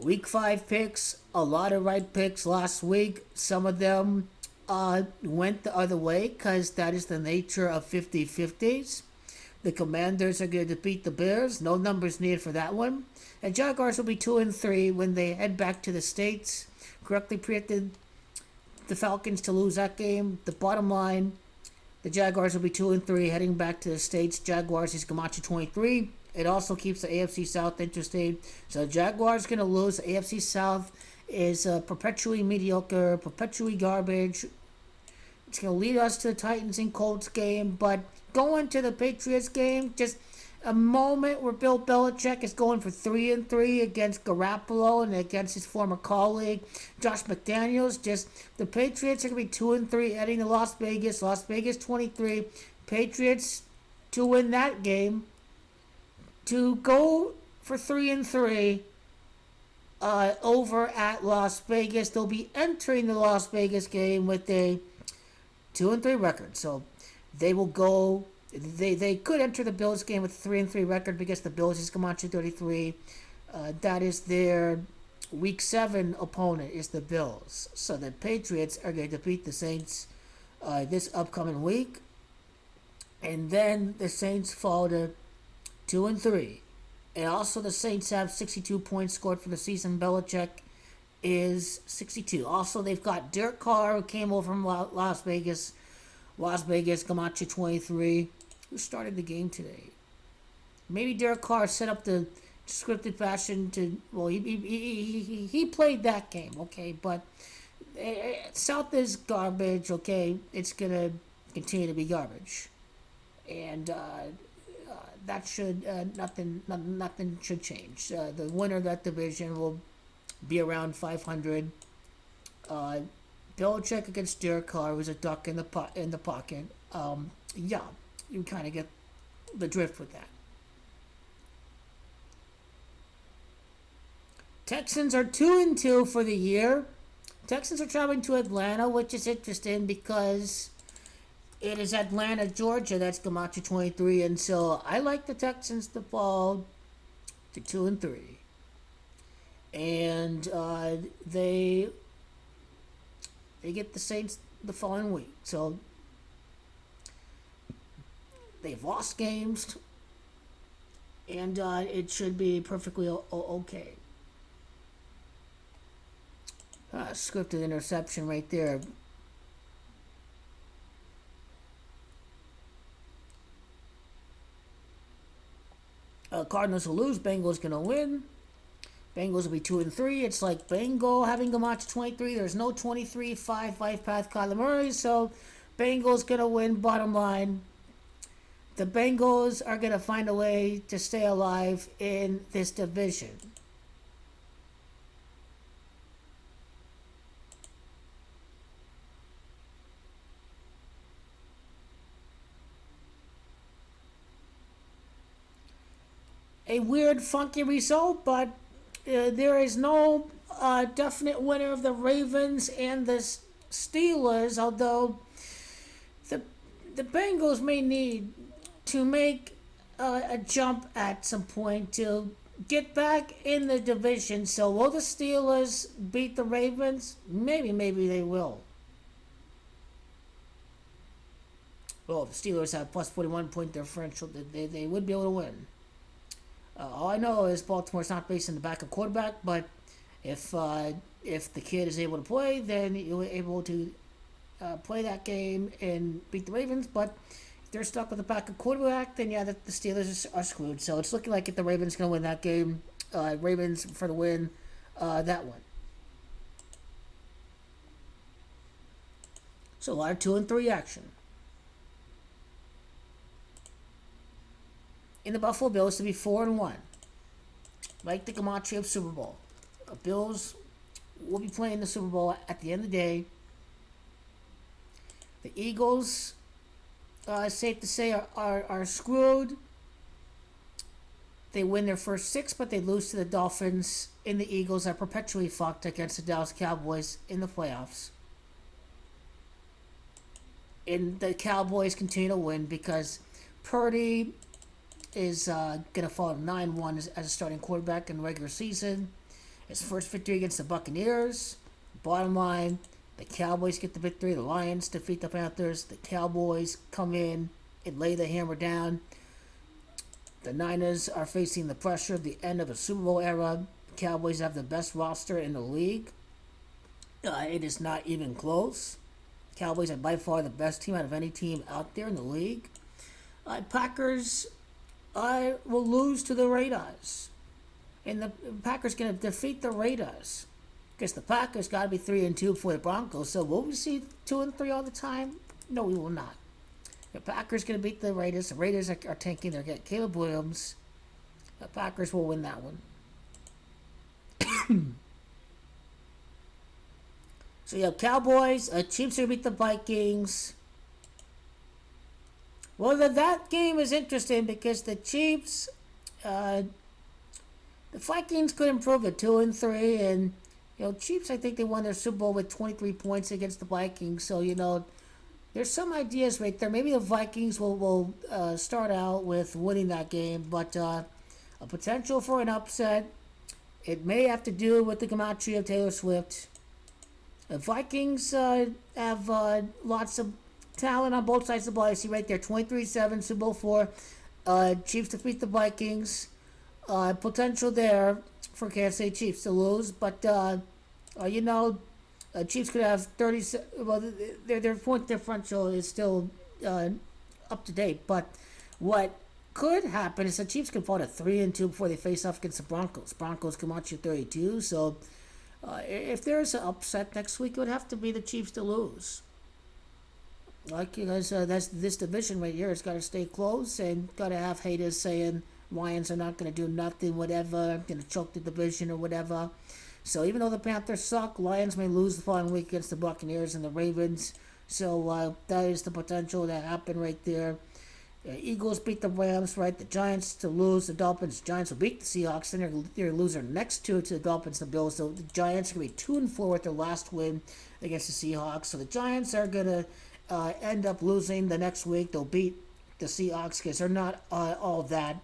Week 5 picks, a lot of right picks last week. Some of them went the other way because that is the nature of 50-50s. The Commanders are going to beat the Bears. No numbers needed for that one. And Jaguars will be 2-3 when they head back to the States. Correctly predicted the Falcons to lose that game. The bottom line, the Jaguars will be 2-3 heading back to the States. Jaguars is Gamache 23. It also keeps the AFC South interesting. So Jaguars going to lose. The AFC South is perpetually mediocre, perpetually garbage. It's going to lead us to the Titans and Colts game. But going to the Patriots game, just a moment where Bill Belichick is going for 3-3 against Garoppolo and against his former colleague Josh McDaniels. Just the Patriots are going to be 2-3 heading to Las Vegas. Las Vegas 23. Patriots to win that game. To go for 3-3 over at Las Vegas. They'll be entering the Las Vegas game with a 2-3 record. So they will go. They could enter the Bills game with a 3-3 record because the Bills is Camacho 33. That is their Week 7 opponent is the Bills. So the Patriots are going to beat the Saints this upcoming week, and then the Saints fall to 2-3. And also the Saints have 62 points scored for the season. Belichick is 62. Also, they've got Derek Carr, who came over from Las Vegas. Las Vegas, Camacho 23. Who started the game today? Maybe Derek Carr set up the scripted fashion to... Well, he played that game, okay? But South is garbage, okay? It's going to continue to be garbage. And... that should nothing should change. The winner of that division will be around 500. Belichick against Derek Carr, who's a duck in the pocket. Yeah, you kind of get the drift with that. Texans are 2-2 for the year. Texans are traveling to Atlanta, which is interesting because it is Atlanta, Georgia. That's Camacho 23, and so I like the Texans to fall to 2-3, and they get the Saints the following week. So they've lost games, and it should be perfectly okay. Scripted interception right there. Cardinals will lose. Bengals gonna win. Bengals will be 2-3. It's like Bengal having a match 23. There's no 23-5 life path Kyler Murray, so Bengals gonna win. Bottom line, the Bengals are gonna find a way to stay alive in this division. A weird, funky result, but there is no definite winner of the Ravens and the Steelers, although the Bengals may need to make a jump at some point to get back in the division. So will the Steelers beat the Ravens? Maybe they will. Well, the Steelers have plus 41 point differential. They would be able to win. All I know is Baltimore's not based in the backup quarterback, but if the kid is able to play, then you're able to play that game and beat the Ravens. But if they're stuck with a backup quarterback, then yeah, the Steelers are screwed. So it's looking like if the Ravens going to win that game, Ravens for the win, that one. So a lot of 2-3 action. In the Buffalo Bills to be 4-1, like the Camacho of Super Bowl. Bills will be playing the Super Bowl at the end of the day. The Eagles, safe to say, are screwed. They win their first 6, but they lose to the Dolphins. And the Eagles are perpetually fucked against the Dallas Cowboys in the playoffs. And the Cowboys continue to win because Purdy is going to fall 9-1 as a starting quarterback in the regular season. His first victory against the Buccaneers. Bottom line, the Cowboys get the victory. The Lions defeat the Panthers. The Cowboys come in and lay the hammer down. The Niners are facing the pressure of the end of a Super Bowl era. The Cowboys have the best roster in the league. It is not even close. Cowboys are by far the best team out of any team out there in the league. Packers will lose to the Raiders. And the Packers going to defeat the Raiders. Because the Packers got to be 3-2 for the Broncos. So will we see 2-3 all the time? No, we will not. The Packers going to beat the Raiders. The Raiders are tanking. They're getting Caleb Williams. The Packers will win that one. So you have Cowboys. Chiefs are going to beat the Vikings. Well, that game is interesting because the Chiefs, the Vikings could improve to 2-3, and Chiefs, I think they won their Super Bowl with 23 points against the Vikings. So there's some ideas right there. Maybe the Vikings will start out with winning that game, but a potential for an upset. It may have to do with the gematria of Taylor Swift. The Vikings have lots of talent on both sides of the ball. I see right there, 23-7, Super Bowl 4. Chiefs defeat the Vikings. Potential there for Kansas City Chiefs to lose, but Chiefs could have 30. Well, their point differential is still up to date, but what could happen is the Chiefs can fall to 3-2 before they face off against the Broncos. Broncos come out to 32, so if there's an upset next week, it would have to be the Chiefs to lose. That's this division right here. It's got to stay close, and got to have haters saying Lions are not going to do nothing, whatever, going to choke the division or whatever. So even though the Panthers suck, Lions may lose the following week against the Buccaneers and the Ravens. So that is the potential that happened right there. Eagles beat the Rams, right? The Giants to lose. The Dolphins. Giants will beat the Seahawks. Then they're loser next two to the Dolphins and the Bills. So the Giants are going to be 2-4 with their last win against the Seahawks. So the Giants are going to end up losing the next week. They'll beat the Seahawks because they're not all that.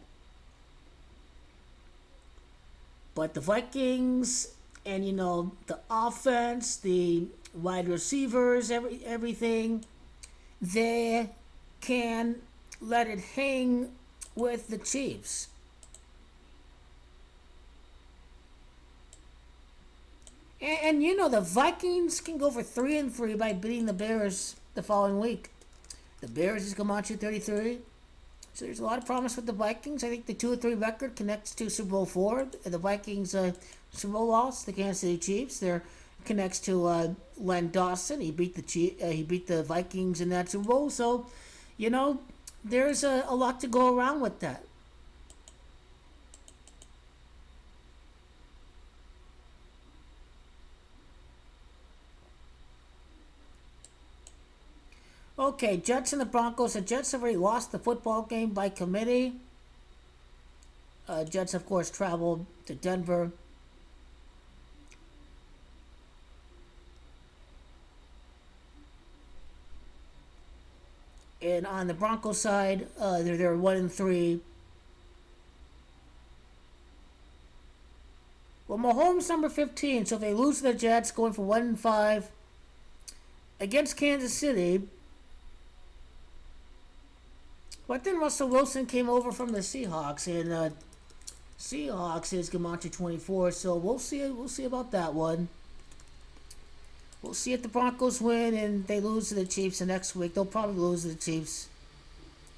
But the Vikings and the offense, the wide receivers, everything, they can let it hang with the Chiefs. And the Vikings can go for 3-3 by beating the Bears the following week. The Bears is come out to 33. So there's a lot of promise with the Vikings. I think the 2-3 record connects to Super Bowl 4. The Vikings Super Bowl loss, the Kansas City Chiefs. There connects to Len Dawson. He beat the Vikings in that Super Bowl. So, there's a lot to go around with that. Okay, Jets and the Broncos. The Jets have already lost the football game by committee. Jets, of course, traveled to Denver. And on the Broncos side, they're 1-3. Well, Mahomes number 15. So if they lose to the Jets, going for 1-5 against Kansas City. But then Russell Wilson came over from the Seahawks, and Seahawks is Gamonte 24. So we'll see about that one. We'll see if the Broncos win and they lose to the Chiefs the next week. They'll probably lose to the Chiefs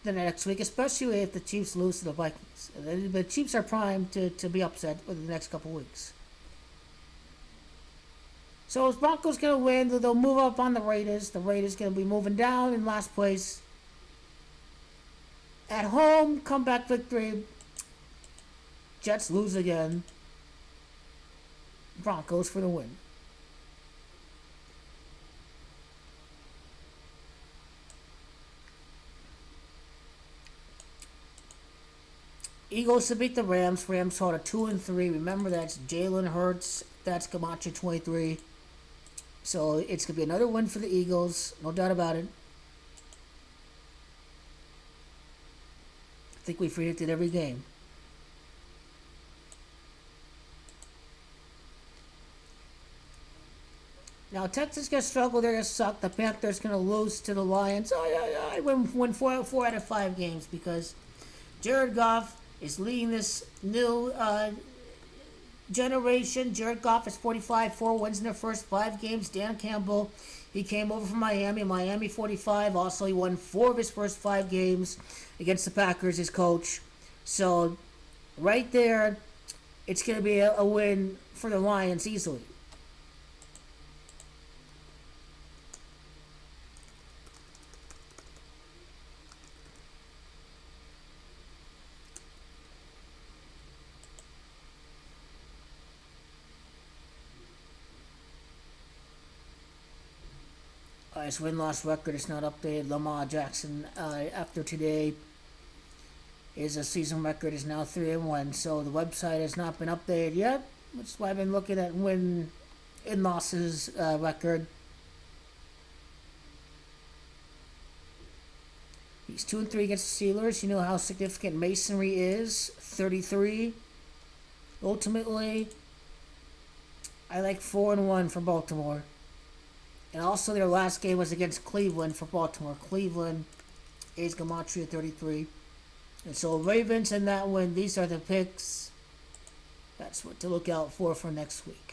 the next week, especially if the Chiefs lose to the Vikings. The Chiefs are primed to be upset over the next couple weeks. So if Broncos going to win, they'll move up on the Raiders. The Raiders going to be moving down in last place. At home, comeback victory. Jets lose again. Broncos for the win. Eagles to beat the Rams. Rams hold a 2-3. Remember, that's Jalen Hurts. That's Camacho 23. So it's going to be another win for the Eagles. No doubt about it. I think we predicted every game. Now Texas gonna struggle. They're gonna suck. The Panthers gonna lose to the Lions. I win four out of 5 games because Jared Goff is leading this new generation. Jared Goff is 45, 4 wins in their first 5 games. Dan Campbell, he came over from Miami. Miami 45. Also, he won 4 of his first 5 games against the Packers, his coach. So, right there, it's going to be a win for the Lions easily. His win-loss record is not updated. Lamar Jackson, after today, his season record is now 3-1. So the website has not been updated yet, which is why I've been looking at win and losses record. He's 2-3 against the Steelers. You know how significant masonry is. 33. Ultimately, I like 4-1 for Baltimore. And also their last game was against Cleveland for Baltimore. Cleveland is Gematria 33. And so Ravens in that win. These are the picks. That's what to look out for next week.